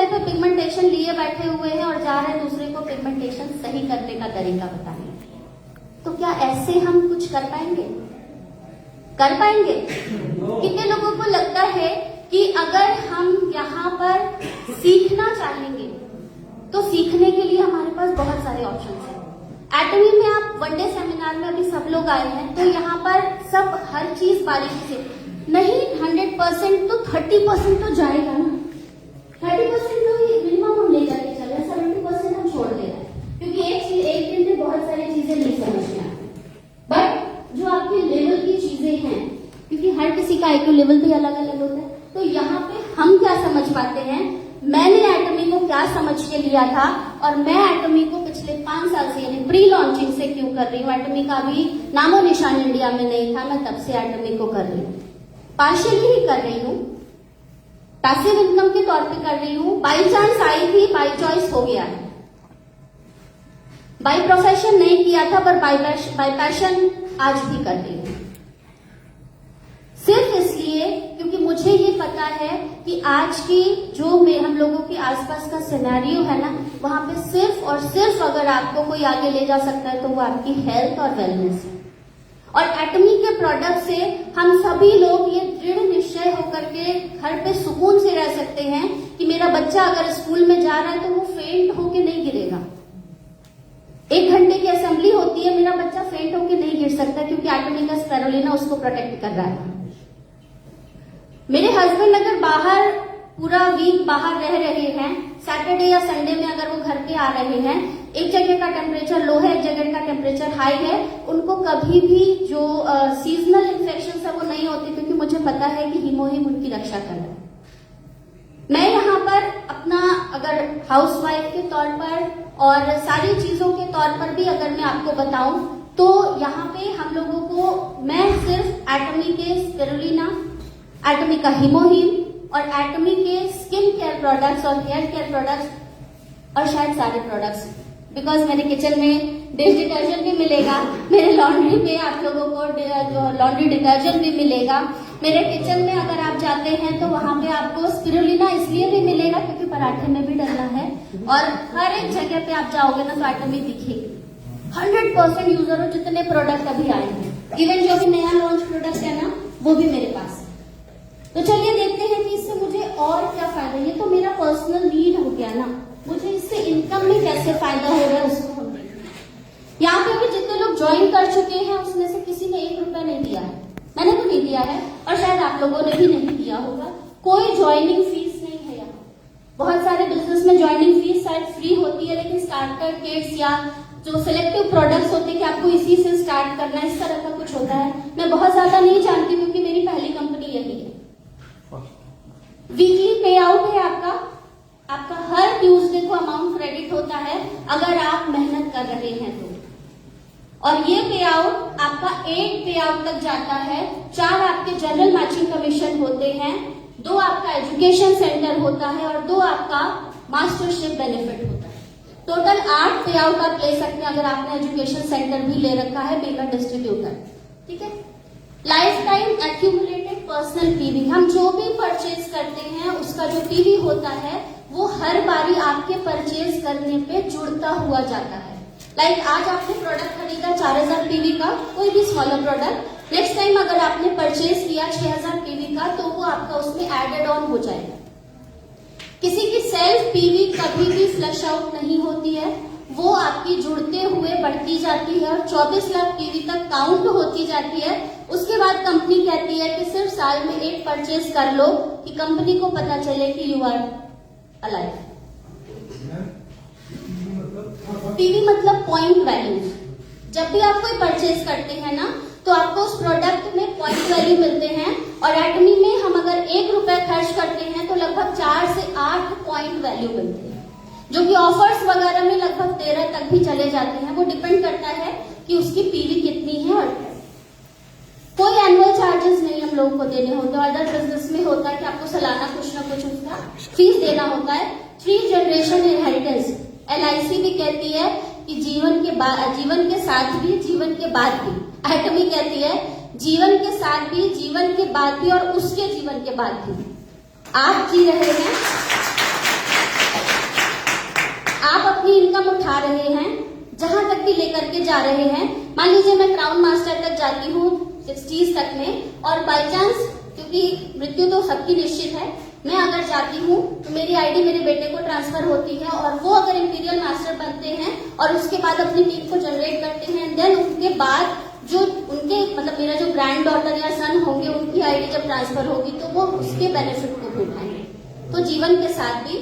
पे पिगमेंटेशन लिए बैठे हुए हैं और जा रहे हैं दूसरे को पिगमेंटेशन सही करने का तरीका बताने। तो क्या ऐसे हम कुछ कर पाएंगे? कर पाएंगे? कितने लोगों को लगता है कि अगर हम यहाँ पर सीखना चाहेंगे तो सीखने के लिए हमारे पास बहुत सारे ऑप्शंस हैं। एटमी में आप वन डे सेमिनार में अभी सब लोग आए हैं, तो यहाँ पर सब हर चीज बारीकी से नहीं, 100% तो 30% तो जाएगा ना। 30% तो मिनिमम हम ले जाके चल रहे हैं, 70% हम छोड़ दे रहे हैं, क्योंकि एक दिन में बहुत सारी चीजें नहीं समझ में आती। बट जो आपके लेवल की चीजें हैं, क्योंकि हर किसी का IQ लेवल भी अलग अलग होता है, तो यहाँ पे हम क्या समझ पाते हैं, मैंने एटमी को क्या समझ के लिया था और मैं एटमी को पिछले 5 साल से यानी प्री लॉन्चिंग से क्यों कर रही हूँ। एटमी का भी नामो निशान इंडिया में नहीं था, मैं तब से एटमी को कर रही हूँ। पार्शियली ही कर रही हूँ, पैसिव इनकम के तौर पे कर रही हूँ। बाई चांस आई थी, बाई चॉइस हो गया है। बाई प्रोफेशन नहीं किया था, पर बाई पैशन आज भी कर रही हूँ। सिर्फ इसलिए क्योंकि मुझे ये पता है कि आज की जो हम लोगों के आसपास का सिनेरियो है ना, वहां पे सिर्फ और सिर्फ अगर आपको कोई आगे ले जा सकता है तो वो आपकी हेल्थ और वेलनेस है। और एटमी के प्रोडक्ट से हम सभी लोग ये दृढ़ निश्चय होकर के घर पे सुकून से रह सकते हैं कि मेरा बच्चा अगर स्कूल में जा रहा है तो वो फेंट होके नहीं गिरेगा। 1 घंटे की असेंबली होती है, मेरा बच्चा फेंट होके नहीं गिर सकता, क्योंकि एटमी का स्पिरुलिना उसको प्रोटेक्ट कर रहा है। मेरे हस्बैंड अगर बाहर पूरा वीक बाहर रह रहे हैं, सैटरडे या संडे में अगर वो घर पे आ रहे हैं, एक जगह का टेम्परेचर लो है, एक जगह का टेम्परेचर हाई है, उनको कभी भी जो सीजनल इन्फेक्शन है वो नहीं होती, क्योंकि मुझे पता है कि हीमोहिम उनकी रक्षा कर रहा है। मैं यहाँ पर अपना अगर हाउसवाइफ के तौर पर और सारी चीजों के तौर पर भी अगर मैं आपको बताऊं तो यहाँ पे हम लोगों को मैं सिर्फ एटमी के स्पिरुलिना, एटमी का हीमोहिम और एटमी के स्किन केयर प्रोडक्ट्स और हेयर केयर प्रोडक्ट्स और शायद सारे प्रोडक्ट्स, बिकॉज मेरे किचन में डिश डिटर्जेंट भी मिलेगा, मेरे लॉन्ड्री में आप लोगों को लॉन्ड्री डिटर्जेंट भी मिलेगा। मेरे किचन में अगर आप जाते हैं तो वहां पे आपको स्पिरुलिना इसलिए भी मिलेगा क्योंकि पराठे में भी डलना है, और हर एक जगह पे आप जाओगे ना तो एटमी दिखेगी। 100% यूजर हो जितने प्रोडक्ट अभी आए हैं, इवन जो भी नया लॉन्च प्रोडक्ट है ना वो भी मेरे पास है। तो चलिए देखते हैं कि इससे मुझे और क्या फायदा। ये तो मेरा पर्सनल नीड हो गया ना, मुझे इससे इनकम में कैसे फायदा हो रहा है उसको हम देखें। यहाँ पे भी जितने लोग ज्वाइन कर चुके हैं उसमें से किसी ने 1 रुपया नहीं दिया है, मैंने तो नहीं दिया है और शायद आप लोगों ने भी नहीं दिया होगा। कोई ज्वाइनिंग फीस नहीं है यहाँ। बहुत सारे बिजनेस में ज्वाइनिंग फीस शायद फ्री होती है, लेकिन स्टार्टर किट्स या जो सिलेक्टिव प्रोडक्ट्स होते हैं कि आपको इसी से स्टार्ट करना है, इस तरह का कुछ होता है। मैं बहुत ज्यादा नहीं जानती क्योंकि मेरी पहली कंपनी यही है। वीकली पे आउट है आपका हर ट्यूसडे को अमाउंट क्रेडिट होता है अगर आप मेहनत कर रहे हैं तो, और ये पे आउट आपका 8 पे आउट तक जाता है। 4 आपके जनरल मैचिंग कमीशन होते हैं, 2 आपका एजुकेशन सेंटर होता है और 2 आपका मास्टरशिप बेनिफिट होता है। टोटल 8 पे आउट आप ले सकते हैं अगर आपने एजुकेशन सेंटर भी ले रखा है, बीइंग अ डिस्ट्रीब्यूटर। ठीक है। Life time accumulated personal PV, हम जो भी परचेज करते हैं उसका जो पीवी होता है वो हर बारी आपके परचेज करने पे जुड़ता हुआ जाता है। लाइक आज आपने प्रोडक्ट खरीदा 4000 पीवी का, कोई भी स्मॉलर प्रोडक्ट, नेक्स्ट टाइम अगर आपने परचेज किया 6000 पीवी का तो वो आपका उसमें एडेड ऑन हो जाएगा। किसी की सेल्फ पीवी कभी भी फ्लश आउट नहीं होती है, वो आपकी जुड़ते हुए बढ़ती जाती है और 24 लाख पीवी तक काउंट होती जाती है। उसके बाद कंपनी कहती है कि सिर्फ साल में 1 परचेज कर लो कि कंपनी को पता चले कि यू आर अलाइव। पीवी मतलब पॉइंट वैल्यू। जब भी आप कोई परचेज करते हैं ना तो आपको उस प्रोडक्ट में पॉइंट वैल्यू मिलते हैं, और एटमी में हम अगर 1 रुपया खर्च करते हैं तो लगभग 4 से 8 पॉइंट वैल्यू मिलते हैं, जो कि ऑफर्स वगैरह में लगभग 13 तक भी चले जाते हैं। वो डिपेंड करता है कि उसकी पीवी कितनी है। और कोई एनुअल चार्जेस नहीं हम लोगों को देने होते। अदर बिजनेस में होता है कि आपको सालाना कुछ ना कुछ उसका फीस देना होता है। 3 जनरेशन इनहेरिटेंस, LIC भी कहती है कि जीवन के साथ भी, जीवन के बाद भी। एटमी कहती है जीवन के साथ भी, जीवन के बाद भी और उसके जीवन के बाद भी। आप जी रहे हैं इनकम उठा रहे हैं, जहां तक भी लेकर के जा रहे हैं। मान लीजिए मैं क्राउन मास्टर तक जाती हूँ 60s तक में, और बाई चांस, क्योंकि मृत्यु तो सबकी निश्चित है, मैं अगर जाती हूँ तो मेरी आईडी मेरे बेटे को ट्रांसफर होती है, और वो अगर इंपीरियल मास्टर बनते हैं और उसके बाद अपनी टीम को जनरेट करते हैं, देन उनके बाद जो उनके मतलब मेरा जो ग्रैंड डॉटर या सन होंगे, उनकी आईडी जब ट्रांसफर होगी तो वो उसके बेनिफिट को भी उठाएंगे। तो जीवन के साथ भी,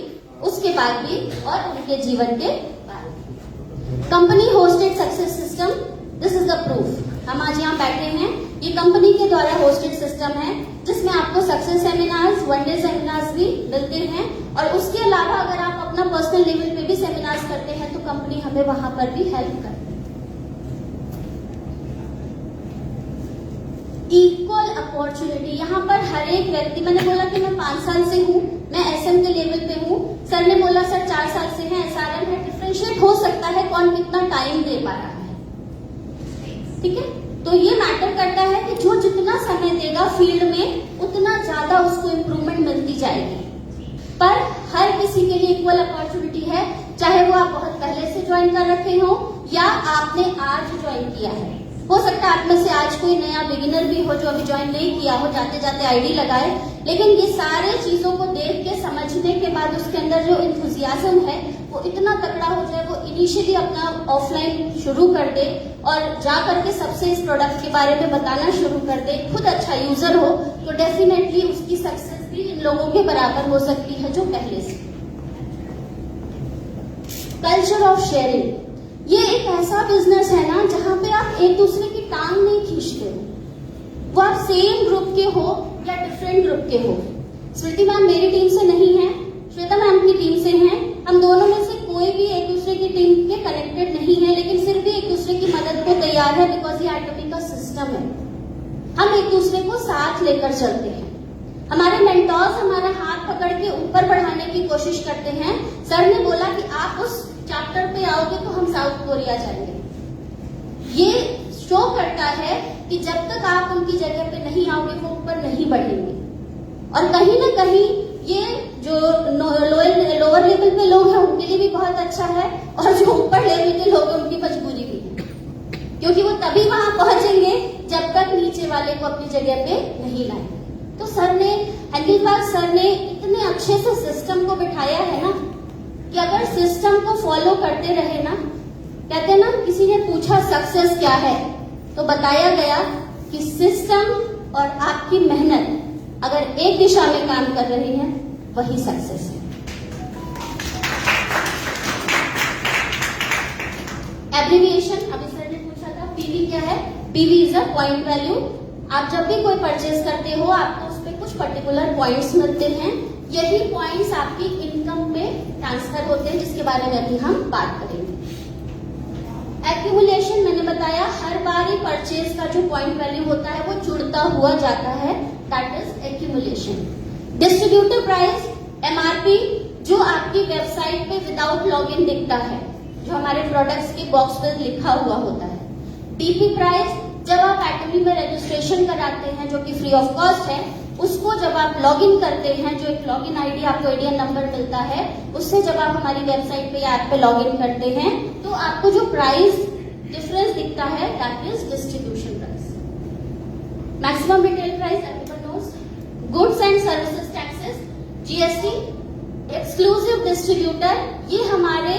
उसके बाद भी, और उनके जीवन के बाद। Company hosted success system, this is the proof. हम आज यहाँ बैठे हैं, ये कंपनी के द्वारा होस्टेड सिस्टम है, जिसमें आपको success seminars, one day seminars भी मिलते हैं, और उसके अलावा अगर आप अपना पर्सनल लेवल पे भी सेमिनार्स करते हैं तो कंपनी हमें वहां पर भी हेल्प करती है। इक्वल अपॉर्चुनिटी, यहाँ पर हर एक व्यक्ति, मैंने बोला कि मैं 5 साल से हूँ, मैं एसएम के लेवल पे हूँ, सर ने बोला सर 4 साल से है, एसआरएम है, डिफरेंशिएट हो सकता है कौन कितना टाइम दे पा रहा है, ठीक है। तो ये मैटर करता है कि जो जितना समय देगा फील्ड में, उतना ज्यादा उसको इम्प्रूवमेंट मिलती जाएगी। पर हर किसी के लिए इक्वल अपॉर्चुनिटी है, चाहे वो आप बहुत पहले से ज्वाइन कर रखे हो या आपने आज ज्वाइन किया है। हो सकता है आप में से आज कोई नया बिगिनर भी हो जो अभी ज्वाइन नहीं किया हो, जाते जाते आईडी लगाए, लेकिन ये सारे चीजों को देख के समझने के बाद उसके अंदर जो इंथुजियाज्म है वो इतना तगड़ा हो जाए, वो इनिशियली अपना ऑफलाइन शुरू कर दे और जा करके सबसे इस प्रोडक्ट के बारे में बताना शुरू कर दे, खुद अच्छा यूजर हो, तो डेफिनेटली उसकी सक्सेस भी इन लोगों के बराबर हो सकती है जो पहले से। कल्चर ऑफ शेयरिंग, ये एक ऐसा बिजनेस है ना जहां पे आप एक दूसरे की टांग नहीं खींचते हो, वो आप सेम ग्रुप के हो या डिफरेंट ग्रुप के हो। स्मृति मैम मेरी टीम से नहीं है, श्वेता मैम की टीम से हैं, हम दोनों में से कोई भी एक दूसरे की टीम के कनेक्टेड नहीं है, लेकिन फिर भी एक दूसरे की मदद को तैयार है, बिकॉज ये एटमी का सिस्टम है। हम एक दूसरे को साथ लेकर चलते हैं। हमारे मेंटोर्स हमारा हाथ पकड़ के ऊपर बढ़ाने की कोशिश करते हैं। सर ने बोला कि आप उस चैप्टर पे आओगे तो हम साउथ कोरिया जाएंगे। ये शो करता है कि जब तक आप उनकी जगह पे नहीं आओगे वो ऊपर नहीं बढ़ेंगे, और कहीं ना कहीं ये जो लोअर लेवल पे लोग हैं उनके लिए भी बहुत अच्छा है, और जो ऊपर लेवल के लोग हैं उनकी मजबूरी भी है, क्योंकि वो तभी वहां पहुंचेंगे जब तक नीचे वाले को अपनी जगह पे नहीं लाएंगे। तो सर ने, हैंडलबार्ग सर ने इतने अच्छे से सिस्टम को बिठाया है ना कि अगर सिस्टम को फॉलो करते रहे ना, कहते हैं ना, किसी ने पूछा सक्सेस क्या है तो बताया गया कि सिस्टम और आपकी मेहनत अगर एक दिशा में काम कर रही है वही सक्सेस है। एब्रिविएशन, अभी सर ने पूछा था पीवी क्या है। PV is a point value. आप जब भी कोई परचेज करते हो आपको उस पर कुछ पर्टिकुलर पॉइंट्स मिलते हैं, यही पॉइंट्स आपकी इनकम में ट्रांसफर होते हैं, जिसके बारे में अभी हम बात करेंगे। एक्यूमुलेशन, मैंने बताया हर बार ही परचेज का जो पॉइंट वैल्यू होता है वो जुड़ता हुआ जाता है, that is accumulation. Distributor price, MRP, जो आपकी वेबसाइट पे विदाउट लॉगिन दिखता है, जो हमारे प्रोडक्ट्स के बॉक्स पर लिखा हुआ होता है। डीपी प्राइस, जब आप एटमी में रजिस्ट्रेशन कराते हैं जो कि फ्री ऑफ कॉस्ट है, उसको जब आप लॉगिन करते हैं, जो एक लॉगिन आईडी आपको एडीएन नंबर मिलता है, उससे जब आप हमारी वेबसाइट पे या ऐप पे लॉगिन करते हैं तो आपको जो प्राइस डिफरेंस दिखता है that is distribution price. Maximum retail price everyone knows. Goods and services taxes, GST. Exclusive distributor, ये हमारे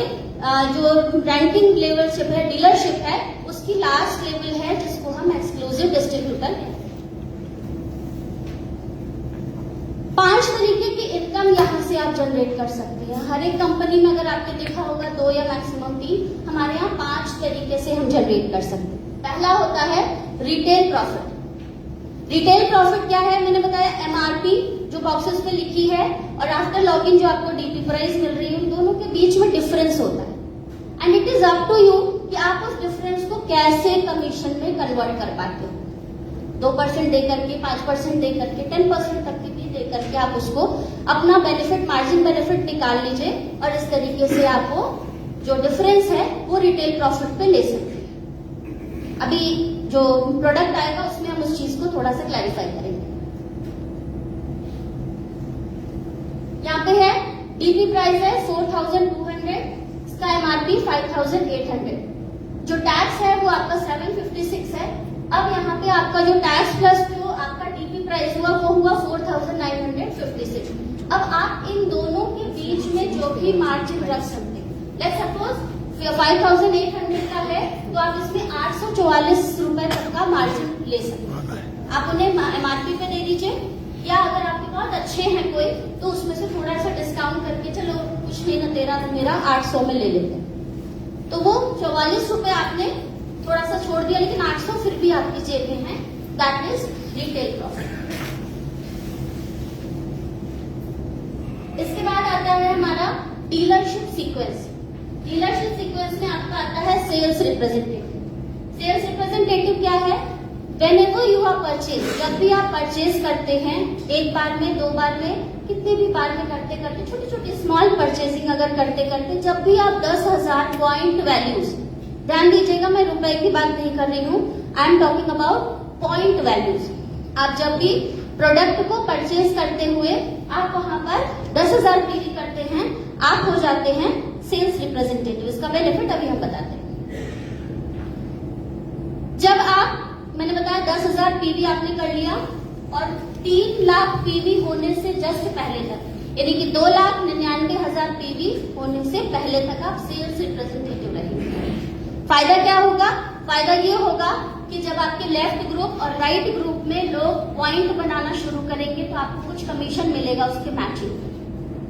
जो रैंकिंग लेवलशिप है, डीलरशिप है, उसकी लास्ट लेवल है जिसको हम एक्सक्लूसिव डिस्ट्रीब्यूटर कहते हैं। 5 तरीके की इनकम यहाँ से आप जनरेट कर सकते हैं। हर एक कंपनी में अगर आपने देखा होगा 2 या मैक्सिमम 3, हमारे यहाँ 5 तरीके से हम जनरेट कर सकते हैं। पहला होता है रिटेल प्रॉफिट। रिटेल प्रॉफिट क्या है, मैंने बताया एमआरपी जो बॉक्सेस पे लिखी है और आफ्टर लॉगिन जो आपको डीपी प्राइस मिल रही है, उन दोनों के बीच में डिफरेंस होता है, and it is up to you कि आप उस डिफरेंस को कैसे कमीशन में कन्वर्ट कर पाते हो। 2% दे करके, 5% दे करके, 10% तक की भी दे करके आप उसको अपना बेनिफिट, मार्जिन बेनिफिट निकाल लीजिए, और इस तरीके से आपको जो डिफरेंस है वो रिटेल प्रॉफिट पे ले सकते हैं। अभी जो प्रोडक्ट आएगा उसमें हम उस चीज को थोड़ा सा क्लैरिफाई करेंगे। यहाँ पे है डीपी प्राइस है 4200, इसका एमआरपी 5800, जो टैक्स है वो आपका 756 है। अब यहाँ पे आपका जो टैक्स प्लस जो आपका टीपी प्राइस हुआ वो हुआ 4956। अब आप इन दोनों के बीच में जो भी मार्जिन रख सकते हैं, लेट्स सपोज 5800 का है तो आप इसमें 844 रुपए तक का मार्जिन ले सकते हैं। आप उन्हें एमआरपी पे दे दीजिए, या अगर आपके बहुत अच्छे हैं कोई तो उसमें से थोड़ा सा डिस्काउंट करके चलो कुछ नहीं ना तेरा तो मेरा 800 में ले लेते हैं, तो वो 44 रुपए आपने थोड़ा सा छोड़ दिया, लेकिन 800 फिर भी आपकी जेब में है। That is retail profit. इसके बाद आता है हमारा डीलरशिप सीक्वेंस। डीलरशिप सीक्वेंस में आपका आता है सेल्स रिप्रेजेंटेटिव। सेल्स रिप्रेजेंटेटिव क्या है? Whenever you are purchase, जब भी आप परचेज करते हैं, एक बार में, दो बार में, कितने भी बार में करते करते, छोटी छोटी स्मॉल परचेजिंग अगर करते करते, जब भी आप 10,000 पॉइंट वैल्यूज, ध्यान दीजिएगा मैं रुपए की बात नहीं कर रही हूँ, I am talking about point values. आप जब भी प्रोडक्ट को परचेज करते हुए आप वहां पर 10,000 पीवी करते हैं, आप हो जाते हैं सेल्स रिप्रेजेंटेटिव। इसका बेनिफिट अभी हम बताते हैं। जब आप, मैंने बताया 10,000 पीवी आपने कर लिया और 3 लाख पीवी होने से जस्ट पहले तक, यानी कि 2,99,000 पीवी होने से पहले तक आप सेल्स रिप्रेजेंटेटिव रहेंगे। फायदा क्या होगा? फायदा ये होगा कि जब आपके लेफ्ट ग्रुप और राइट ग्रुप में लोग पॉइंट बनाना शुरू करेंगे तो आपको कुछ कमीशन मिलेगा उसके मैचिंग।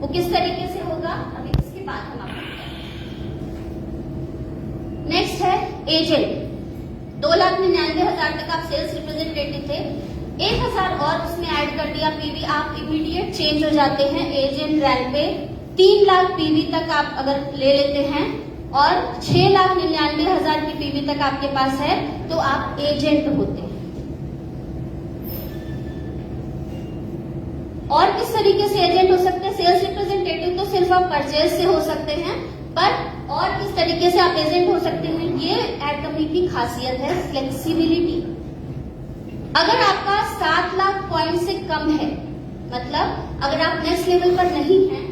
वो किस तरीके से होगा अभी इसके बाद हम आपको। नेक्स्ट है एजेंट। 2,99,000 तक आप सेल्स रिप्रेजेंटेटिव थे, 1,000 और उसमें ऐड कर दिया पीवी, आप इमीडिएट चेंज हो जाते हैं एजेंट रैंक पे। 3 लाख पीवी तक आप अगर ले लेते हैं और 6,99,000 की पीवी तक आपके पास है तो आप एजेंट होते हैं। और किस तरीके से एजेंट हो सकते हैं? सेल्स रिप्रेजेंटेटिव तो सिर्फ आप परचेज से हो सकते हैं, पर और किस तरीके से आप एजेंट हो सकते हैं? ये एड कंपनी की खासियत है, फ्लेक्सिबिलिटी। अगर आपका 7 लाख पॉइंट से कम है, मतलब अगर आप नेक्स्ट लेवल पर नहीं हैं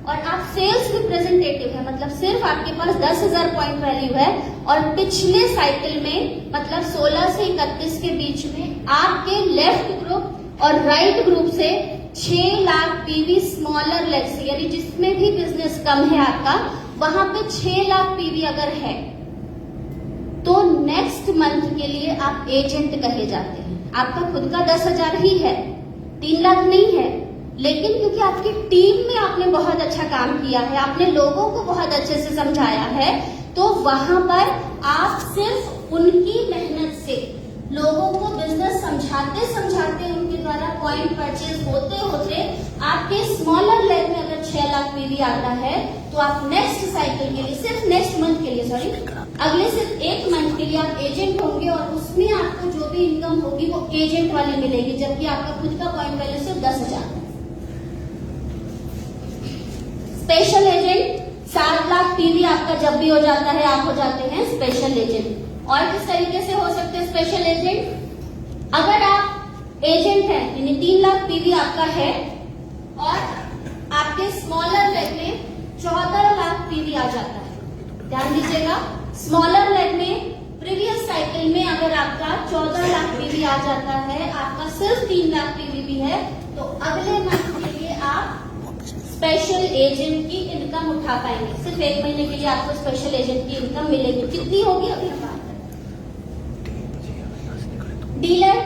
और आप सेल्स रिप्रेजेंटेटिव है, मतलब सिर्फ आपके पास 10,000 पॉइंट वैल्यू है और पिछले साइकिल में मतलब 16 से 31 के बीच में आपके लेफ्ट ग्रुप और राइट ग्रुप से 6 लाख पीवी स्मॉलर लेग से, यानी जिसमें भी बिजनेस कम है आपका, वहां पे 6 लाख पीवी अगर है तो नेक्स्ट मंथ के लिए आप एजेंट कहे जाते हैं। आपका खुद का 10,000 ही है, 3 लाख नहीं है, लेकिन क्योंकि आपकी टीम में आपने बहुत अच्छा काम किया है, आपने लोगों को बहुत अच्छे से समझाया है, तो वहां पर आप सिर्फ उनकी मेहनत से लोगों को बिजनेस समझाते समझाते उनके द्वारा पॉइंट परचेज होते होते आपके स्मॉलर लेग में अगर 6 लाख पीवी आता है तो आप नेक्स्ट साइकिल के लिए, सिर्फ नेक्स्ट मंथ के लिए, सॉरी अगले सिर्फ 1 मंथ के लिए आप एजेंट होंगे और उसमें आपको जो भी इनकम होगी वो एजेंट वाली मिलेगी, जबकि आपका खुद का पॉइंट वैल्यू सिर्फ 10,000 है। स्पेशल एजेंट 7 लाख पीवी आपका जब भी हो जाता है आप हो जाते हैं स्पेशल एजेंट। और किस तरीके से हो सकते हैं स्पेशल एजेंट? अगर आप एजेंट हैं, यानी 3 लाख पीवी आपका है और आपके स्मॉलर लेग में 14 लाख पीवी आ जाता है, ध्यान दीजिएगा, स्मॉलर लेग में प्रीवियस साइकिल में अगर आपका 14 लाख पीवी आ जाता है, आपका सिर्फ 3 लाख पीवी भी है, तो अगले मंथ के लिए आप स्पेशल एजेंट की इनकम उठा पाएंगे। सिर्फ 1 महीने के लिए आपको स्पेशल एजेंट की इनकम मिलेगी। कितनी होगी अभी हम बात करें। डीलर,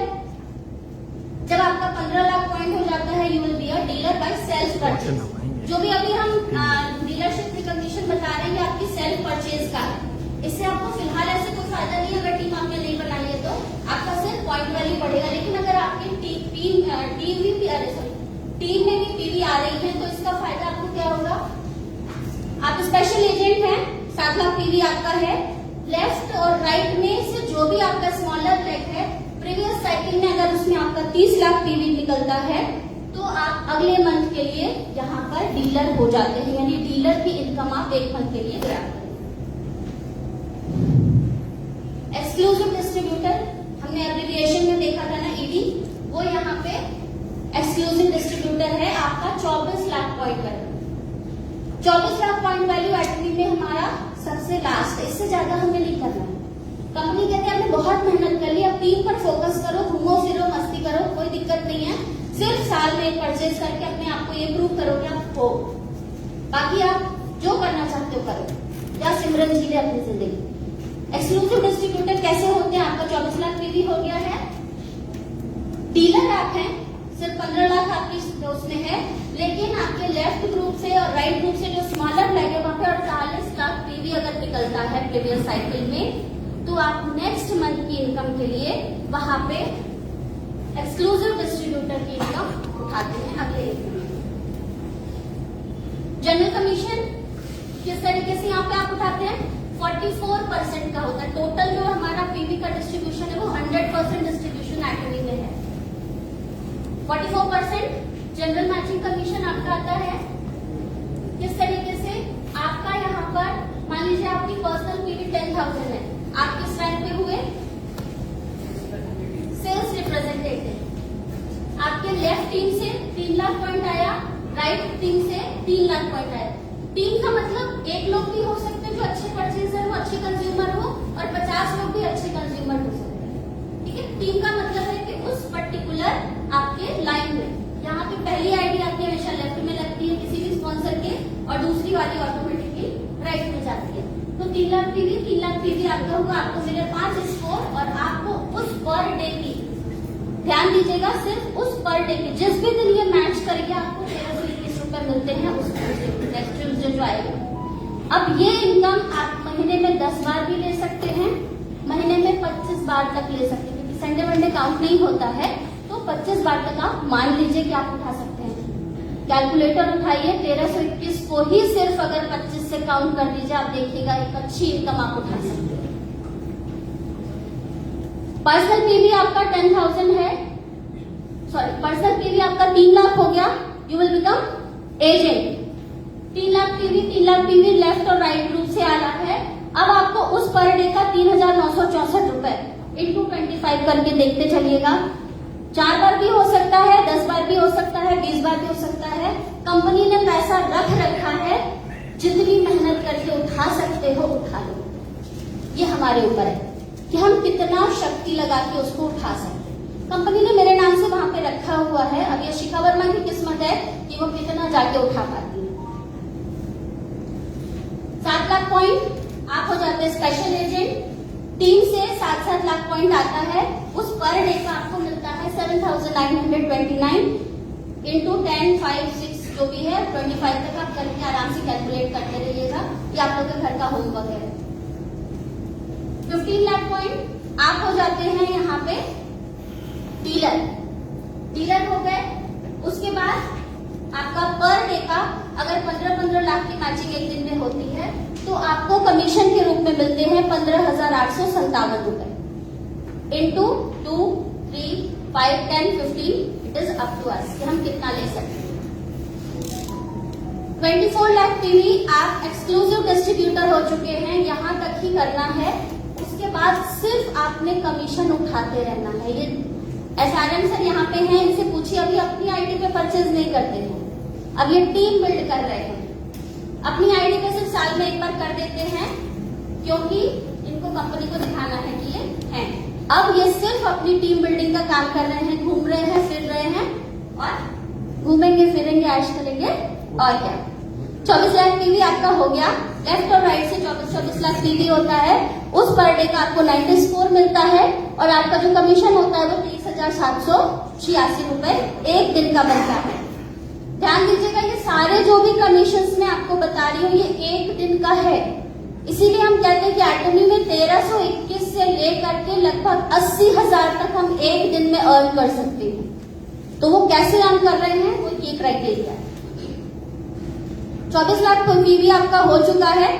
जब आपका 15 लाख पॉइंट हो जाता है you will be a dealer by self purchase. जो भी अभी हम डीलरशिप रिकॉग्निशन बता रहे हैं ये आपकी सेल्फ परचेज का है। इससे आपको फिलहाल ऐसे कोई फायदा नहीं है, अगर टीम आपने नहीं बनाई है तो आपका सिर्फ पॉइंट वैल्यू बढ़ेगा। लेकिन अगर आपकी टीम में भी पीवी आ रही है तो इसका फायदा आपको क्या होगा? आप स्पेशल एजेंट हैं, 7 लाख पीवी आपका है, लेफ्ट और राइट में से जो भी आपका स्मॉलर लेग है, प्रीवियस साइकिल में अगर उसमें आपका 30 लाख पीवी निकलता है तो आप अगले मंथ के लिए यहाँ पर डीलर हो जाते हैं, यानी डीलर की इनकम आप 1 मंथ के लिए ग्रैब करें। एक्सक्लूसिव डिस्ट्रीब्यूटर हमने एब्रिविएशन में देखा था ना, ईडी, वो यहाँ पे एक्सक्लूसिव डिस्ट्रीब्यूटर है आपका 24 lakh point value. 24 lakh point value Atomy में हमारा सबसे लास्ट है, इससे ज्यादा हमें नहीं करना है। कंपनी कहती है आपने बहुत मेहनत कर ली, अब टीम पर फोकस करो, घूमो फिरो मस्ती करो, कोई दिक्कत नहीं है। सिर्फ साल में एक परचेज करके अपने आप को ये प्रूव करो कि आप हो, बाकी आप जो करना चाहते हो करो या सिमरन जी ले अपनी जिंदगी। एक्सक्लूसिव डिस्ट्रीब्यूटर कैसे होते हैं? आपका 24 लाख पीवी हो गया है, डीलर आप हैं, सिर्फ 15 लाख आपकी उसमें है, लेकिन आपके लेफ्ट ग्रुप से और राइट ग्रुप से जो स्मॉलर फ्लैग है वहां पे 48 लाख पीवी अगर निकलता है प्रीवियस साइकिल में, तो आप नेक्स्ट मंथ की इनकम के लिए वहां पे एक्सक्लूसिव डिस्ट्रीब्यूटर की इनकम उठाते हैं अगले एक महीने। जनरल कमीशन किस तरीके से यहाँ पे आप उठाते हैं? 44% का होता है। टोटल जो हमारा पीवी का डिस्ट्रीब्यूशन है वो 100% डिस्ट्रीब्यूशन एटमी में है। 44% जनरल मैचिंग कमीशन आपका आता है। किस तरीके से? आपका यहाँ पर मान लीजिए आपकी पर्सनल पीवी 10,000 है, आप किस रैंक पे हुए? Sales representative. आपके लेफ्ट टीम से 3 लाख पॉइंट आया, राइट टीम से 3 लाख पॉइंट आया। टीम का मतलब एक लोग भी हो सकते हैं जो अच्छे परचेजर हो, अच्छे कंज्यूमर हो, और 50 लोग भी अच्छे कंज्यूमर हो सकते हैं। ठीक है, टीम का मतलब है कि उस पर्टिकुलर आपके लाइन में, यहाँ पे पहली आईडी आपकी हमेशा लेफ्ट में लगती है किसी भी स्पॉन्सर के, और दूसरी वाली ऑटोमेटिकली राइट में जाती है। तो 3 लाख पीवी आपका होगा, आपको मिले 5 स्कोर, और आपको उस पर डे की, ध्यान दीजिएगा, सिर्फ उस पर डे की, जिस भी दिन ये मैच करके आपको 1321 रुपए मिलते हैं उस नेक्स्ट ट्यूजडे जो आएगा। अब ये इनकम आप महीने में 10 बार भी ले सकते हैं, महीने में 25 बार तक ले सकते हैं, क्योंकि संडे वनडे काउंट नहीं होता है, तो 25 बार तक आप मान लीजिए कि आप उठा सकते हैं। कैलकुलेटर उठाइए, 1321 को ही सिर्फ अगर 25 से काउंट कर दीजिए, आप देखिएगा एक अच्छी इनकम आप उठा सकते हैं। पर्सनल पीवी आपका 10,000 है, सॉरी पर्सनल पीवी आपका 3 लाख हो गया, you will become agent. 3 lakh PV left और राइट ग्रुप से आ रहा है। अब आपको उस पर डे का 3,964 रुपए इंटू 25 करके देखते चलिएगा। 4 बार भी हो सकता है, 10 बार भी हो सकता है, 20 बार भी हो सकता है। कंपनी ने पैसा रख रखा है, जितनी मेहनत करके उठा सकते हो उठा लो। ये हमारे ऊपर है कि हम कितना शक्ति लगा के उसको उठा सकते हैं। कंपनी ने मेरे नाम से वहां पे रखा हुआ है, अब ये शिखा वर्मा की किस्मत है कि वो कितना जाके उठा पाती है। 7 लाख पॉइंट आप हो जाते हैं स्पेशल एजेंट। टीम से 7-7 लाख पॉइंट आता है, उस पर डे का आपको मिलता है 7,929 इंटू 10, 5, 6 जो भी है 25 तक आप करके आराम से कैलकुलेट करते रहिएगा, ये आप लोग के घर का होमवर्क है। 15 लाख पॉइंट आप हो जाते हैं यहाँ पे डीलर हो गए। उसके बाद आपका पर डे का अगर 15-15 लाख की मैचिंग एक दिन में होती है तो आपको कमीशन के रूप में मिलते हैं 15,857 रुपए into 2, 3, 5, 10, 15 it is up to us कि हम कितना ले सकते हैं। 24 लाख पीवी आप एक्सक्लूसिव डिस्ट्रीब्यूटर हो चुके हैं, यहाँ तक ही करना है। उसके बाद सिर्फ आपने कमीशन उठाते रहना है। ये एसआरएम सर यहाँ पे हैं, इनसे पूछिए, अभी अपनी आईडी पे परचेज नहीं करते हैं, अब ये टीम बिल्ड कर रहे हैं। अपनी आईडी पे सिर्फ साल में एक बार कर देते हैं, क्योंकि इनको कंपनी को दिखाना है कि ये हैं। अब ये सिर्फ अपनी टीम बिल्डिंग का काम कर रहे हैं, घूम रहे हैं, फिर रहे हैं, और घूमेंगे फिरेंगे, ऐश करेंगे, और क्या। 24 लाख पीवी आपका हो गया। लेफ्ट और राइट से 24 लाख पीवी होता है, उस पर डे का आपको 90 स्कोर मिलता है, और आपका जो कमीशन होता है वो 30,786 रुपए एक दिन का बनता है। ध्यान दीजिएगा, ये सारे जो भी कमीशंस मैं आपको बता रही हूँ ये एक दिन का है। इसीलिए हम कहते हैं कि एटमी में 1321 से लेकर के लगभग 80,000 तक हम एक दिन में अर्न कर सकते हैं। तो वो कैसे अर्न कर रहे हैं, वो ये क्राइटेरिया है। 24 लाख पीवी आपका हो चुका है।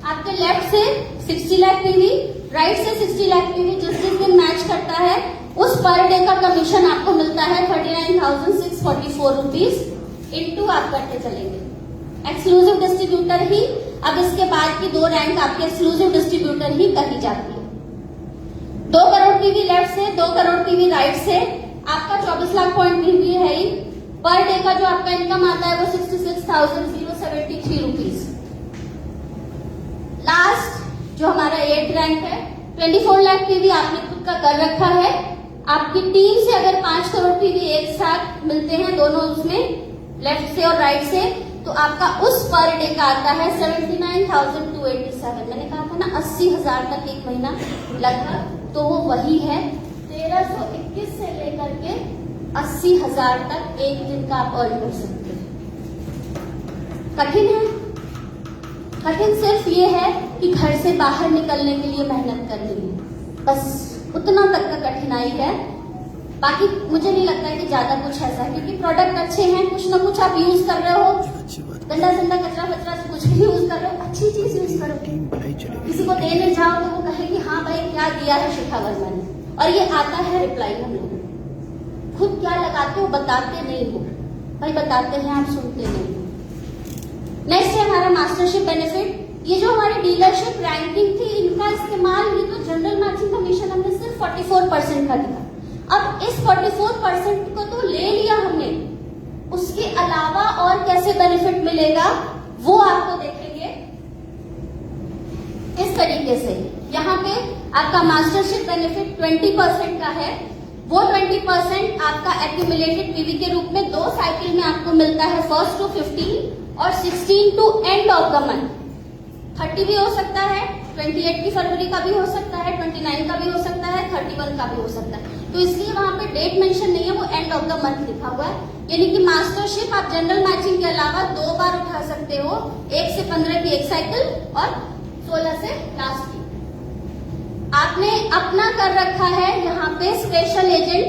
आपके लेफ्ट से 60 लाख पीवी, राइट से 60 लाख पीवी, जिस दिन मैच करता है उस पर डे का कमीशन आपको मिलता है 39,644 रुपीज इंटू आप करके चलेंगे। एक्सक्लूसिव डिस्ट्रीब्यूटर ही, अब इसके बाद की 2 रैंक आपके एक्सक्लूसिव डिस्ट्रीब्यूटर ही कही जाती है। 2 करोड़ पीवी लेफ्ट से, 2 करोड़ पीवी राइट से, आपका 24 लाख पॉइंट पीवी है ही। पर डे का जो आपका इनकम आता है वो 66,073 रुपीज। लास्ट जो हमारा 8 रैंक है, 24 लाख पीवी आपने खुद का कर रखा है। आपकी टीम से अगर 5 करोड़ पीवी एक साथ मिलते हैं दोनों उसमें लेफ्ट से और राइट से, तो आपका उस पर डे का आता है 79,287। मैंने कहा था ना 80,000 तक एक महीना लगभग, तो वो वही है। 1321 से लेकर के 80,000 तक एक दिन का आप अर्न कर सकते हैं। कठिन है, कठिन सिर्फ ये है कि घर से बाहर निकलने के लिए मेहनत करनी है, बस उतना तक का कठिनाई है। बाकी मुझे नहीं लगता है कि ज्यादा कुछ ऐसा है, क्योंकि प्रोडक्ट अच्छे हैं, कुछ ना कुछ आप यूज कर रहे हो, गंदा गंदा कचरा कचरा से कुछ भी यूज कर रहे हो, अच्छी चीज यूज करो। किसी को देने जाओ तो वो कहे कि हाँ भाई क्या दिया है शिखा वर्मा ने, और ये आता है रिप्लाई हम लोग। खुद क्या लगाते हो बताते नहीं हो भाई, बताते हैं आप सुनते नहीं हो। नेक्स्ट है हमारा मास्टरशिप बेनिफिट। ये जो हमारी डीलरशिप रैंकिंग थी, इनका इस्तेमाल ये तो जनरल मैचिंग कमीशन हमने सिर्फ 44% का दिया। अब इस 44% को तो ले लिया हमने, उसके अलावा और कैसे बेनिफिट मिलेगा वो आपको देखेंगे इस तरीके से। यहाँ पे आपका मास्टरशिप बेनिफिट 20% का है। वो 20% आपका एक्यूमुलेटेड पीवी के रूप में 2 साइकिल में आपको मिलता है, 1 to 15 और 16 to end of the month. 30 भी हो सकता है, 28 की फरवरी का भी हो सकता है, 29 का भी हो सकता है, 31 का भी हो सकता है। तो इसलिए वहां पे डेट मेंशन नहीं है, वो एंड ऑफ द मंथ लिखा हुआ है। यानी कि मास्टरशिप आप जनरल मैचिंग के अलावा 2 बार उठा सकते हो, 1 से 15 की एक साइकिल और 16 से लास्ट की। आपने अपना कर रखा है यहाँ पे स्पेशल एजेंट,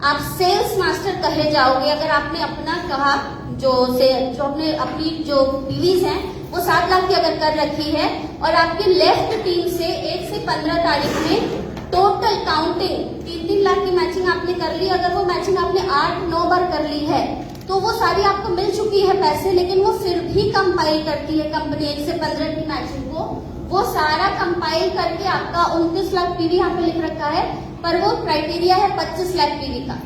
आप सेल्स मास्टर कहे जाओगे अगर आपने अपना कहा। जो आपने अपनी जो पीवीज हैं वो 7 लाख की अगर कर रखी है, और आपकी लेफ्ट टीम से 1 से 15 तारीख में टोटल काउंटिंग 3-3 लाख की मैचिंग आपने कर ली। अगर वो मैचिंग आपने 8-9 बार कर ली है तो वो सारी आपको मिल चुकी है पैसे, लेकिन वो फिर भी कंपाइल करती है कंपनी 1 से 15 की मैचिंग को। वो सारा कंपाइल करके आपका 29 लाख पीवी यहाँ पे लिख रखा है, पर वो क्राइटेरिया है 25 लाख पीवी का,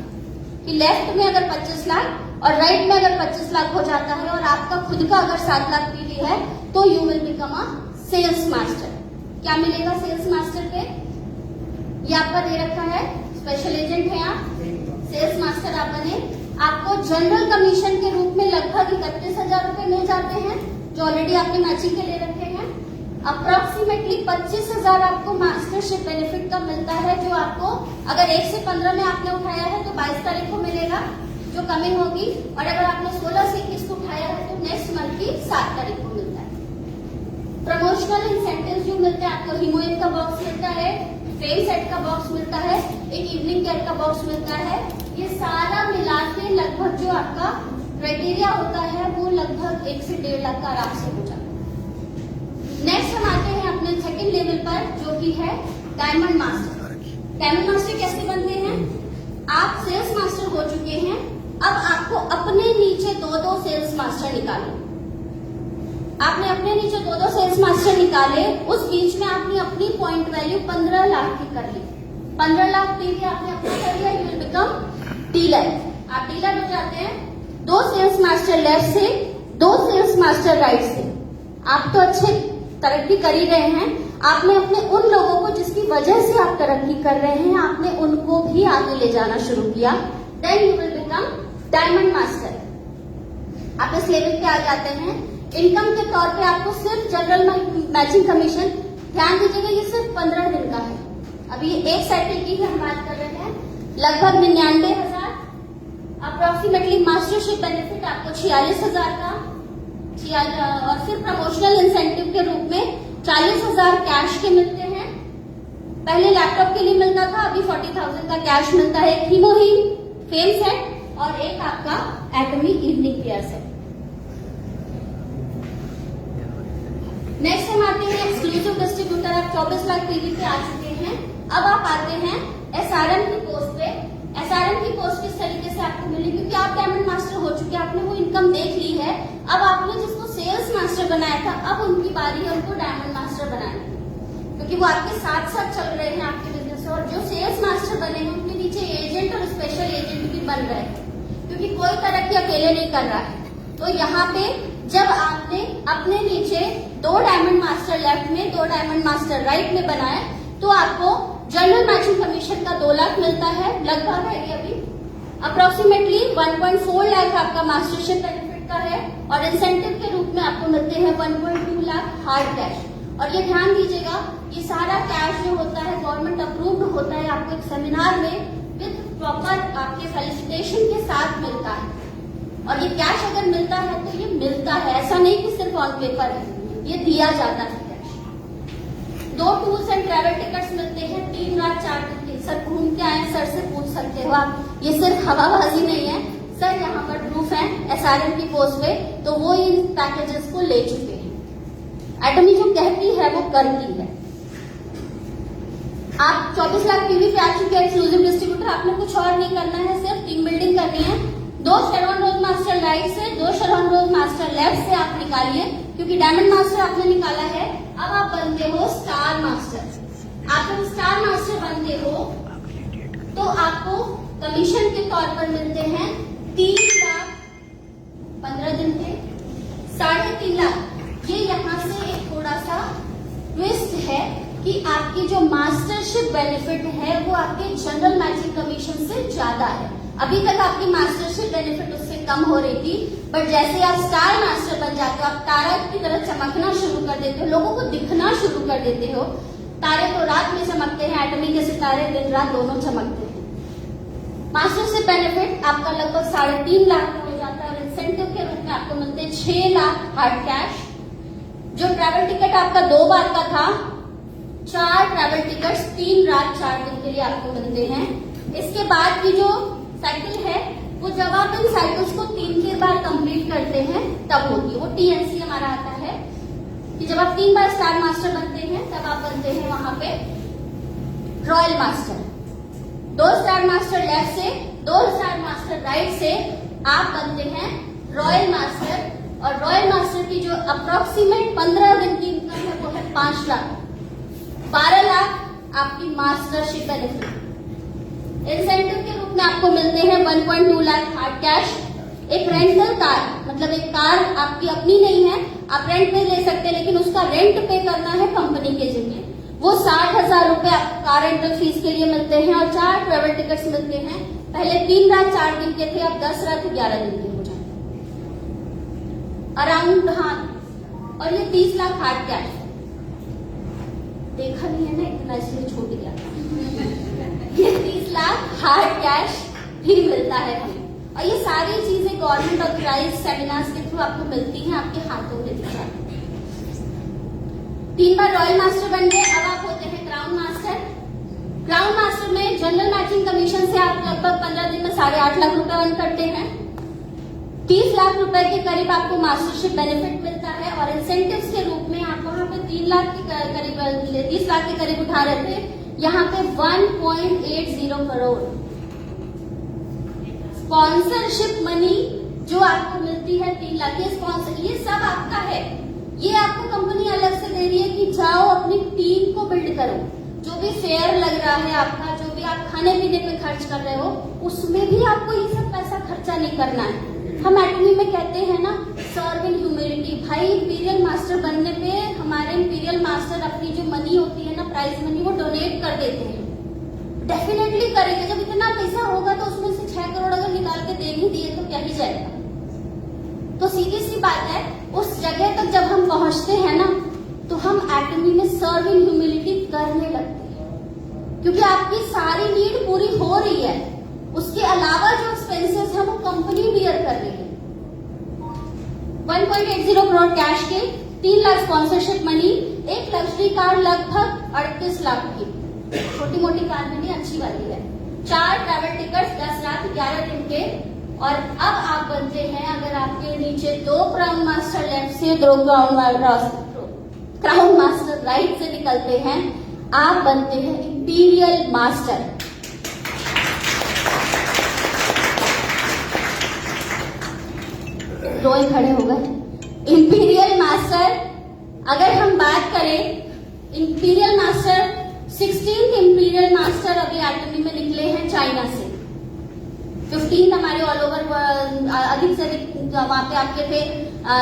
कि लेफ्ट में अगर 25 लाख और राइट में अगर 25 लाख हो जाता है और आपका खुद का अगर 7 लाख पीवी है, तो you will become a sales master. क्या मिलेगा सेल्स मास्टर पे? ये आपका दे रखा है, स्पेशल एजेंट है आप, सेल्स मास्टर आप बने। आपको जनरल कमीशन के रूप में लगभग 31,000 रुपए मिल जाते हैं, जो ऑलरेडी आपने मैचिंग के ले रखे हैं। अप्रोक्सीमेटली 25,000 आपको मास्टरशिप बेनिफिट का मिलता है, जो आपको अगर 1 से 15 में आपने उठाया है तो 22 तारीख को मिलेगा, जो कमिंग होगी। और अगर आपने 16 से 21 को उठाया है तो नेक्स्ट मंथ की 7 तारीख को मिलता है। प्रमोशनल इंसेंटिव जो मिलते हैं आपको, हीमोइन का बॉक्स मिलता है, फेम सेट का बॉक्स मिलता है, एक इवनिंग केयर का बॉक्स मिलता है। ये सारा मिला के लगभग जो आपका क्राइटेरिया होता है वो लगभग 1 से 1.5 लाख का आराम से हो जाता है। नेक्स्ट हम आते हैं अपने सेकंड लेवल पर, जो कि है डायमंड मास्टर। डायमंड मास्टर कैसे बनते हैं? आप सेल्स मास्टर हो चुके हैं, अब आपको अपने नीचे 2-2 सेल्स मास्टर निकाले। आपने अपने नीचे 2-2 सेल्स मास्टर निकाले, उस बीच में आपने अपनी पॉइंट वैल्यू 15 लाख की कर ली। 15 लाख पीवी आपने अपना कर लिया, यू विल बिकम डीलर। आप डीलर हो जाते हैं। 2 सेल्स मास्टर लेफ्ट से, 2 सेल्स मास्टर राइट से। आप तो अच्छे तरक्की कर ही रहे हैं, आपने अपने उन लोगों को जिसकी वजह से आप तरक्की कर रहे हैं, आपने उनको भी आगे ले जाना शुरू किया। Then you will become diamond master. आप इस लेवल पे आ जाते हैं। इनकम के तौर पे आपको सिर्फ जनरल मैचिंग कमीशन, ध्यान दीजिएगा ये सिर्फ 15 दिन का है। अभी ये एक साइकिल की हम बात कर रहे हैं, लगभग 99,000। अप्रोक्सीमेटली मास्टरशिप बेनिफिट आपको 46,000 का, और फिर प्रमोशनल इंसेंटिव के रूप में 40,000 कैश के मिलते हैं। पहले लैपटॉप के लिए मिलता था, अभी 40,000 का कैश मिलता है। एक हीमोहीन फेम सेट और एक आपका एटमी इवनिंग केयर सेट। नेक्स्ट हम आते हैं एक्सक्लूसिव डिस्ट्रीब्यूटर। आप 24 लाख पीवी पे आ चुके हैं। अब आप आते हैं एसआरएम की पोस्ट पे। एसआरएम की पोस्ट किस तरीके से आपको मिली? क्योंकि आप डायमंड मास्टर हो चुके हैं, आपने वो इनकम देख ली है। अब आपने जिसको सेल्स मास्टर बनाया था, अब उनकी बारी है उनको डायमंड मास्टर बनाने की, क्योंकि वो आपके साथ साथ चल रहे हैं आपके बिजनेस से। और जो सेल्स मास्टर बने हैं उनके नीचे एजेंट और स्पेशल एजेंट भी बन रहे हैं, क्योंकि कोई तरक्की अकेले नहीं कर रहा है। तो यहाँ पे जब आपने अपने नीचे 2 डायमंड डायमंड मास्टर लेफ्ट में, 2 डायमंड मास्टर राइट में बनाए तो आपको जनरल मैचिंग कमीशन का 2 लाख मिलता है, लगभग है ये अभी अप्रोक्सीमेटली 1.4 लाख आपका मास्टरशिप बेनिफिट का है, और इंसेंटिव के रूप में आपको मिलते हैं 1.2 लाख हार्ड कैश। और ये ध्यान दीजिएगा, ये सारा कैश जो होता है गवर्नमेंट अप्रूव्ड होता है, आपको एक सेमिनार में विद प्रॉपर आपके फेलिसिटेशन के साथ मिलता है। और ये कैश अगर मिलता है तो ये मिलता है, ऐसा नहीं कि सिर्फ ऑन पेपर है, ये दिया जाता है cash. 2 tours and travel tickets मिलते हैं 3 रात 4 दिन के। सर घूम के आए, सर से पूछ सकते हो आप, ये सिर्फ हवाबाजी नहीं है सर, यहाँ पर प्रूफ है SRM की पोस्ट पे, तो वो इन पैकेजेस को ले चुके हैं। एटमी जो कहती है वो करती है। आप 24 लाख पीवी पे आ चुके हैं एक्सक्लूसिव डिस्ट्रीब्यूटर, आपने कुछ और नहीं करना है, सिर्फ टीम बिल्डिंग करनी है। 2 शेरॉन रोज मास्टर राइट से, 2 शेरॉन रोज मास्टर लेफ्ट से आप निकालिए, क्योंकि डायमंड मास्टर आपने निकाला है, अब आप बनते हो स्टार मास्टर। आप जब स्टार मास्टर बनते हो तो आपको कमीशन के तौर पर मिलते हैं 3 लाख 15 दिन के 3.5 लाख। ये यहाँ से एक थोड़ा सा ट्विस्ट है कि आपकी जो मास्टरशिप बेनिफिट है वो आपके जनरल मैचिंग कमीशन से ज्यादा है। अभी तक आपकी मास्टरशिप बेनिफिट उससे कम हो रही थी, बट जैसे आप स्टार मास्टर बन जाते हो, आप तारा की तरह चमकना शुरू कर देते हो, लोगों को दिखना शुरू कर देते हो। तारे तो रात में चमकते हैं, एटमी के सितारे दिन रात दोनों चमकते हैं। मास्टरशिप बेनिफिट आपका लगभग 3.5 लाख का हो जाता है, और इंसेंटिव के रूप में आपको मिलते हैं 6 लाख हार्ड कैश। जो ट्रैवल टिकट आपका 2 बार का था, 4 ट्रैवल टिकट्स 3 रात 4 दिन के लिए आपको मिलते हैं। इसके बाद की जो साइकिल है वो जब आप इन साइकिल्स को 3 बार कंप्लीट करते हैं तब होती है, वो TNC हमारा आता है कि जब आप 3 बार स्टार मास्टर बनते हैं तब आप बनते हैं वहां पे royal master. 2 star master left से, 2 स्टार मास्टर राइट से आप बनते हैं रॉयल मास्टर। और रॉयल मास्टर की जो अप्रोक्सीमेट 15 दिन की इनकम है वो है 5 लाख। 12 लाख आपकी मास्टरशिप बेनिफिट। इंसेंटिव के रूप में आपको मिलते हैं 1.2 लाख हार्ड कैश। एक रेंटल कार, मतलब एक कार आपकी अपनी नहीं है, आप रेंट पे ले सकते हैं, लेकिन उसका रेंट पे करना है कंपनी के जिम्मे। वो 60,000 रुपए आपको कार रेंटल फीस के लिए मिलते हैं, और 4 ट्रेवल टिकट्स मिलते हैं। पहले 3 रात 4 दिन के थे, अब 10 रात 11 दिन के हो जाते हैं अराउंड। हाँ, और ये 30 लाख हार्ड कैश। देखा नहीं है ना इतना, इसलिए छूट गया। ये 30 लाख हार्ड कैश भी मिलता है हमें, और ये सारी चीजें गवर्नमेंट ऑथराइज सेमिनार्स के थ्रू आपको मिलती हैं, आपके हाथों में दी जाती है। 3 बार रॉयल मास्टर बन गए, अब आप होते हैं क्राउन मास्टर। क्राउन मास्टर में जनरल मैचिंग कमीशन से आप लगभग 15 दिन में 8.5 लाख रुपए अर्न करते हैं। 30 लाख रुपए के करीब आपको मास्टरशिप बेनिफिट मिलता है, और इंसेंटिव्स के रूप में आप वहां पे 3 लाख के करीब 30 लाख के करीब उठा रहे थे, यहाँ पे 1.80 करोड़ स्पॉन्सरशिप मनी जो आपको मिलती है 3 लाख। ये स्पॉन्सर, ये सब आपका है, ये आपको कंपनी अलग से दे रही है कि जाओ अपनी टीम को बिल्ड करो। जो भी फेयर लग रहा है आपका, जो भी आप खाने पीने पे खर्च कर रहे हो, उसमें भी आपको ये सब पैसा खर्चा नहीं करना है। हम एटमी में कहते हैं ना, सर्व इन ह्यूमिलिटी। भाई इंपीरियल मास्टर बनने पे हमारे इंपीरियल मास्टर अपनी जो मनी होती है ना, प्राइज मनी, वो डोनेट कर देते हैं। डेफिनेटली करेंगे, जब इतना पैसा होगा तो उसमें से 6 करोड़ अगर निकाल के दे ही दिए तो क्या ही जाएगा। तो सीधी सी बात है, उस जगह तक जब हम पहुंचते हैं ना, तो हम एटमी में सर्व इन ह्यूमिलिटी करने लगते हैं, क्योंकि आपकी सारी नीड पूरी हो रही है। उसके अलावा जो एक्सपेंसेस है वो कंपनी बियर कर रही है। 1.80 करोड़ कैश के, 3 लाख स्पॉन्सरशिप मनी, एक लग्जरी कार लगभग 38 लाख की, छोटी मोटी कार में नहीं, अच्छी वाली है। 4 ट्रैवल टिकट्स 10 रात 11 दिन के। और अब आप बनते हैं, अगर आपके नीचे 2 क्राउन मास्टर लेफ्ट से, 2 क्राउन मास्टर राइट से निकलते हैं, आप बनते हैं इंपीरियल मास्टर। रोए खड़े हो गए। इंपीरियल मास्टर, अगर हम बात करें, imperial master 16th imperial master अभी एटमी में निकले हैं चाइना से। 15 हमारे ऑल ओवर अधिक से अधिक वहां पे आपके थे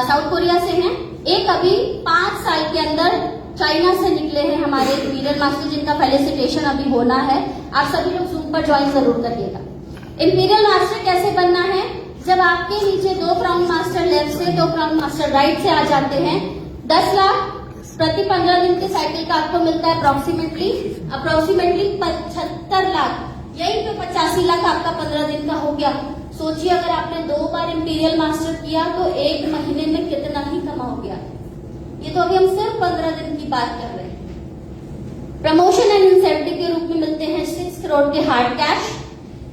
साउथ कोरिया से हैं, एक अभी 5 साल के अंदर चाइना से निकले हैं हमारे इंपीरियल मास्टर, जिनका फेलिसिटेशन अभी होना है। आप सभी लोग जूम पर ज्वाइन जरूर करिएगा। इंपीरियल मास्टर कैसे बनना है? जब आपके नीचे 2 क्राउन मास्टर लेफ्ट से 2 क्राउन मास्टर राइट से आ जाते हैं, 10 लाख प्रति 15 दिन के साइकिल का आपको मिलता है अप्रोक्सीमेटली 75 लाख, यही पे 85 लाख आपका 15 दिन का हो गया। सोचिए अगर आपने 2 बार इंपीरियल मास्टर किया तो 1 महीने में कितना ही कमाओगे आप। ये तो अभी हम सिर्फ 15 दिन की बात कर रहे हैं। प्रमोशन एंड इंसेंटिव के रूप में मिलते हैं 6 करोड़ के हार्ड कैश।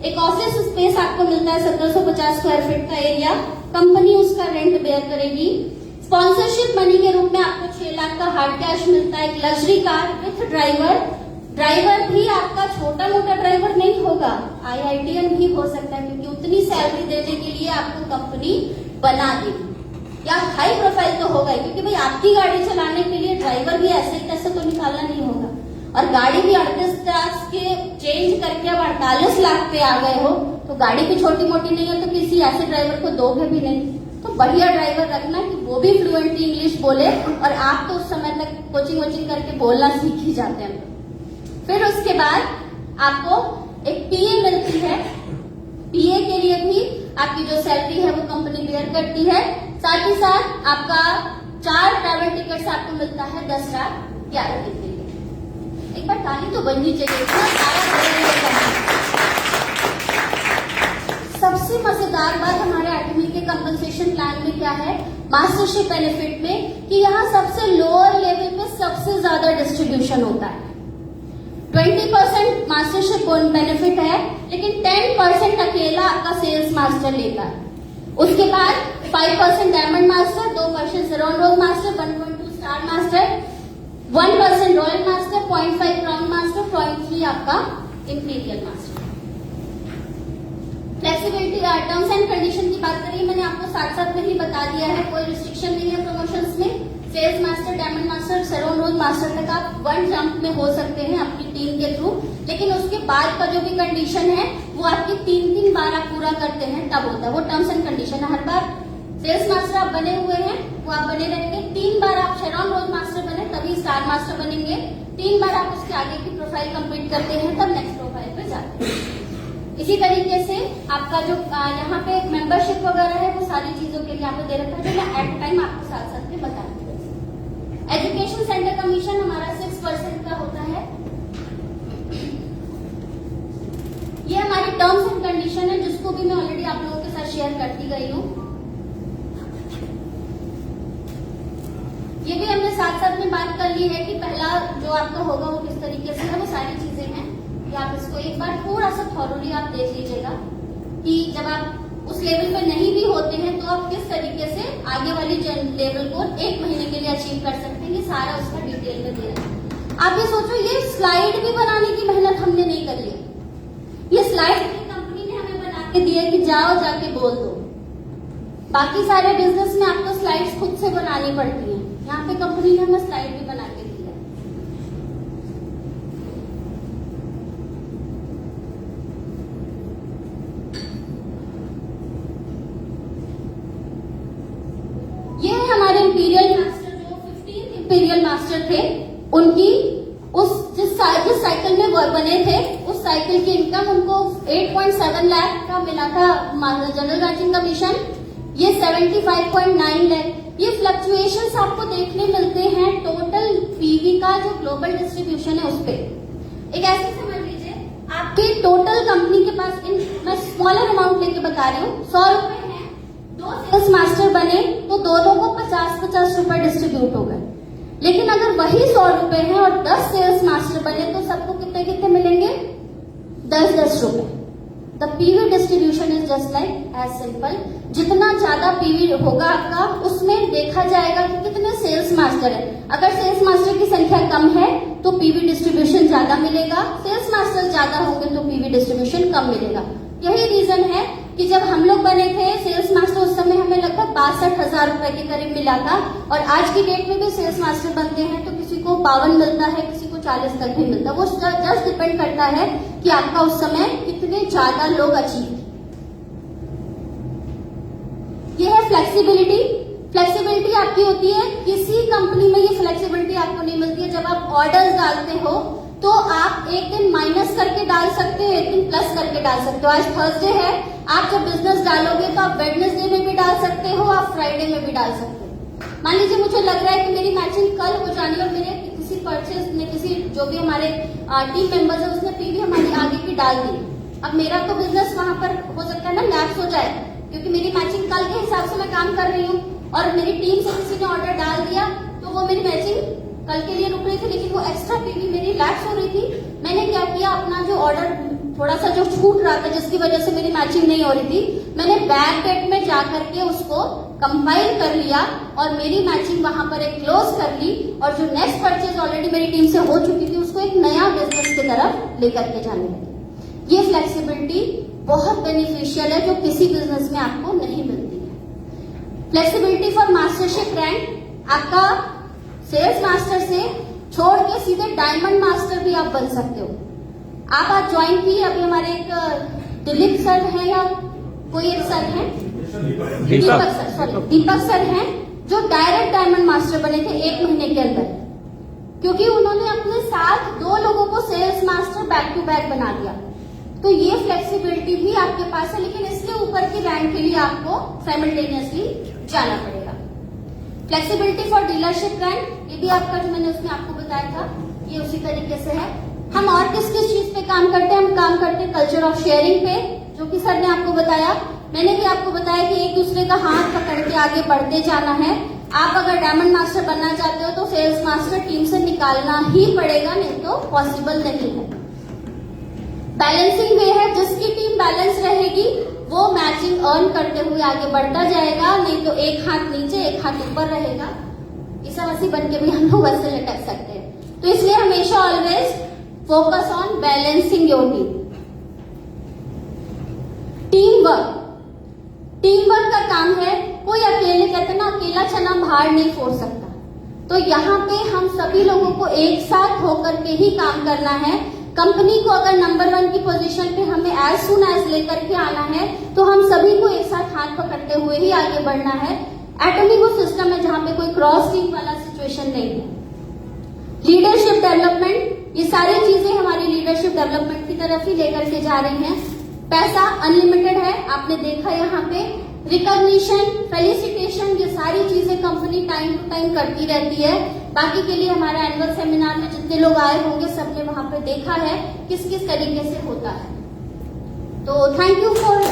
एक ऑफिस स्पेस आपको मिलता है 1750 स्क्वायर फीट का एरिया, कंपनी उसका रेंट बेयर करेगी। स्पॉन्सरशिप मनी के रूप में आपको 6 लाख का हार्ड कैश मिलता है। एक लग्जरी कार विथ ड्राइवर भी आपका छोटा मोटा ड्राइवर नहीं होगा, IITN भी हो सकता है, क्योंकि उतनी सैलरी देने के लिए आपको कंपनी बना देगी। या हाई प्रोफाइल तो होगा ही, क्योंकि भाई आपकी गाड़ी चलाने के लिए ड्राइवर भी ऐसे ही तैसे तो निकालना नहीं होगा। और गाड़ी भी 38 लाख के चेंज करके अब 48 लाख पे आ गए हो, तो गाड़ी भी छोटी मोटी नहीं है, तो किसी ऐसे ड्राइवर को दोगे भी नहीं। तो बढ़िया ड्राइवर रखना कि वो भी फ्लुएंटली इंग्लिश बोले, और आप तो उस समय तक कोचिंग वोचिंग करके बोलना सीख ही जाते हैं। फिर उसके बाद आपको एक PA मिलती है। PA के लिए भी आपकी जो सैलरी है वो कंपनी बेयर करती है। साथ ही साथ आपका 4 ट्रैवल टिकट्स आपको मिलता है 10 रात 11 दिन के लिए। एक बार ताली तो बननी चाहिए। सबसे मजेदार बात हमारे 8वीं के कंपनसेशन प्लान में क्या है, मास्टरशिप बेनिफिट में, कि यहाँ सबसे लोअर लेवल पे सबसे ज्यादा डिस्ट्रीब्यूशन होता है। 20% मास्टरशिप बेनिफिट है, लेकिन 10% अकेला आपका सेल्स मास्टर लेता है। उसके बाद 5% diamond master, 2% Sharon rose master, 1.2 star master, 1% royal master, 0.5 crown master, 0.3 आपका imperial master. Flexibility terms and condition की बात करिए, मैंने आपको साथ साथ में ही बता दिया है, कोई रिस्ट्रिक्शन नहीं है प्रमोशंस में। सेल्स मास्टर, डायमंड मास्टर, सेरोन रोज मास्टर तक आप 1 जंप में हो सकते हैं अपनी टीम के थ्रू, लेकिन उसके बाद का जो भी कंडीशन है वो आपकी 3 बार आप पूरा करते हैं तब होता है। वो टर्म्स एंड कंडीशन है। हर बार सेल्स मास्टर आप बने हुए हैं वो आप बने रहेंगे। 3 बार आप शेरॉन रोज मास्टर बने तभी स्टार मास्टर बनेंगे। 3 बार आप उसके आगे की प्रोफाइल कंप्लीट करते हैं तब नेक्स्ट प्रोफाइल पे जाते हैं। इसी तरीके से आपका जो यहाँ पे मेंबरशिप वगैरह है वो सारी चीजों के लिए यहाँ पे दे रखा है, जो मैं एट टाइम आपको साथ साथ में बता दूंगी। एजुकेशन सेंटर कमीशन हमारा 6% का होता है। ये हमारी टर्म्स एंड कंडीशन है, जिसको भी मैं ऑलरेडी आप लोगों के साथ शेयर करती गई हूँ। ये भी हमने साथ साथ में बात कर ली है कि पहला जो आपका होगा वो किस तरीके से है, वो सारी चीजें हैं कि आप इसको एक बार थोड़ा सा थॉरोली आप देख लीजिएगा कि जब आप उस लेवल पे नहीं भी होते हैं तो आप किस तरीके से आगे वाली लेवल को 1 महीने के लिए अचीव कर सकते हैं। ये सारा उसका डिटेल में दे रहा है। आप ये सोचो, ये स्लाइड भी बनाने की मेहनत हमने नहीं करी है। ये स्लाइड कंपनी ने हमें बना के दी है कि जाओ जाके बोल दो। बाकी सारे बिजनेस में आपको स्लाइड्स खुद से बनानी पड़ती है, यहाँ पे कंपनी ने हमें स्लाइड भी बना के दी है। ये है हमारे इंपीरियल मास्टर, जो 15 इंपीरियल मास्टर थे, उनकी उस जिस साइकिल में वो बने थे उस साइकिल की इनकम उनको 8.7 लाख का मिला था जनरल रैंकिंग कमीशन। ये 75.9 लाख। ये फ्लक्चुएशंस आपको देखने मिलते हैं टोटल पीवी का जो ग्लोबल डिस्ट्रीब्यूशन है उस पे। एक ऐसे समझ लीजिए, आपके टोटल कंपनी के पास, मैं स्मॉलर अमाउंट लेके बता रही हूँ, 100 रुपए है, 2 सेल्स मास्टर बने तो दोनों को 50-50 रुपए डिस्ट्रीब्यूट हो गए। लेकिन अगर वही 100 रुपए है और 10 सेल्स मास्टर बने तो सबको कितने कितने मिलेंगे? 10-10 रुपए। The PV distribution is just like as simple. जितना ज्यादा पीवी होगा आपका, उसमें देखा जाएगा कि कितने सेल्स मास्टर है। अगर सेल्स मास्टर की संख्या कम है तो पीवी डिस्ट्रीब्यूशन ज्यादा मिलेगा, सेल्स मास्टर ज्यादा होंगे तो पीवी डिस्ट्रीब्यूशन कम मिलेगा। यही रीजन है कि जब हम लोग बने थे सेल्स मास्टर, उस समय हमें लगभग 62,000 रुपए के करीब मिला था, और आज की डेट में भी सेल्स मास्टर बनते हैं तो किसी को 52 मिलता है, किसी को 40 तक भी मिलता है। वो जस्ट डिपेंड करता है कि आपका उस समय कितने ज्यादा लोग अचीव। ये है फ्लेक्सिबिलिटी। फ्लेक्सिबिलिटी आपकी होती है, किसी कंपनी में ये फ्लेक्सिबिलिटी आपको नहीं मिलती है। जब आप ऑर्डर्स डालते हो तो आप एक दिन माइनस करके डाल सकते हो, एक दिन प्लस करके डाल सकते हो। आज थर्सडे है, आप जब बिजनेस डालोगे तो आप वेडनेसडे में भी डाल सकते हो, आप फ्राइडे में भी डाल सकते हो। मान लीजिए मुझे लग रहा है कि मेरी मैचिंग कल हो जानी है और मेरे किसी परचेज ने, किसी जो भी हमारे टीम मेंबर्स है उसने पीवी हमारी आगे की डाल दी। अब मेरा तो बिजनेस वहां पर हो सकता है ना लैप्स हो जाए, क्योंकि मेरी मैचिंग कल के हिसाब से मैं काम कर रही हूँ और मेरी टीम से किसी ने ऑर्डर डाल दिया तो वो मेरी मैचिंग कल के लिए रुक रही थी, लेकिन वो एक्स्ट्रा पीवी मेरी लैप्स हो रही थी। मैंने क्या किया, अपना जो ऑर्डर थोड़ा सा जो छूट रहा था जिसकी वजह से मेरी मैचिंग नहीं हो रही थी, मैंने बैक डेट में जाकर के उसको कंपाइल कर लिया और मेरी मैचिंग वहां पर एक क्लोज कर ली और जो नेक्स्ट परचेज ऑलरेडी मेरी टीम से हो चुकी थी उसको एक नया बिजनेस की तरफ लेकर के जाने लगी। ये फ्लेक्सिबिलिटी बहुत बेनिफिशियल है जो किसी बिजनेस में आपको नहीं मिलती है। फ्लेक्सिबिलिटी फॉर मास्टरशिप रैंक, आपका सेल्स मास्टर से छोड़ के सीधे डायमंड मास्टर भी आप बन सकते हो। आप आज ज्वाइन किए, अभी हमारे एक दिलीप सर हैं या कोई एक सर हैं, दीपक सर हैं, जो डायरेक्ट डायमंड मास्टर बने थे 1 महीने के अंदर, क्योंकि उन्होंने अपने साथ 2 लोगों को sales master back to back बना दिया। तो ये फ्लेक्सिबिलिटी भी आपके पास है, लेकिन इसके ऊपर की रैंक के लिए आपको साइमल्टेनियसली जाना पड़ेगा। फ्लेक्सिबिलिटी फॉर डीलरशिप रैंक, ये भी आपका जो मैंने उसमें आपको बताया था, ये उसी तरीके से है। हम और किस किस चीज पे काम करते हैं, हम काम करते हैं कल्चर ऑफ शेयरिंग पे, जो कि सर ने आपको बताया। मैंने भी आपको बताया कि एक दूसरे का हाथ पकड़ के आगे बढ़ते जाना है। आप अगर डायमंड मास्टर बनना चाहते हो तो सेल्स मास्टर टीम से निकालना ही पड़ेगा, नहीं तो पॉसिबल नहीं है। बैलेंसिंग वे है, जिसकी टीम बैलेंस रहेगी वो मैचिंग अर्न करते हुए आगे बढ़ता जाएगा, नहीं तो एक हाथ नीचे एक हाथ ऊपर रहेगा। ईसा मसीह बन के भी हम लोग वैसे लटक सकते हैं। तो इसलिए हमेशा always focus on balancing your team. Team work, team work का काम है, कोई अकेले कहते ना अकेला चना भार नहीं फोड़ सकता। तो यहाँ पे हम सभी लोगों को एक साथ होकर के ही काम करना है। कंपनी को अगर नंबर 1 की पोजीशन पे हमें एज सुन एज लेकर के आना है तो हम सभी को एक साथ हाथ पकड़ते हुए ही आगे बढ़ना है। एटमी वो सिस्टम है जहां पे कोई क्रॉस टीम वाला सिचुएशन नहीं है। लीडरशिप डेवलपमेंट, ये सारी चीजें हमारी लीडरशिप डेवलपमेंट की तरफ ही लेकर के जा रही हैं। पैसा अनलिमिटेड है, आपने देखा यहाँ पे। रिकॉग्निशन, फेलिसिटेशन, ये सारी चीजें कंपनी टाइम टू टाइम करती रहती है। बाकी के लिए हमारा एनुअल सेमिनार में जितने लोग आए होंगे सबने वहां पे देखा है किस किस तरीके से होता है। तो थैंक यू फॉर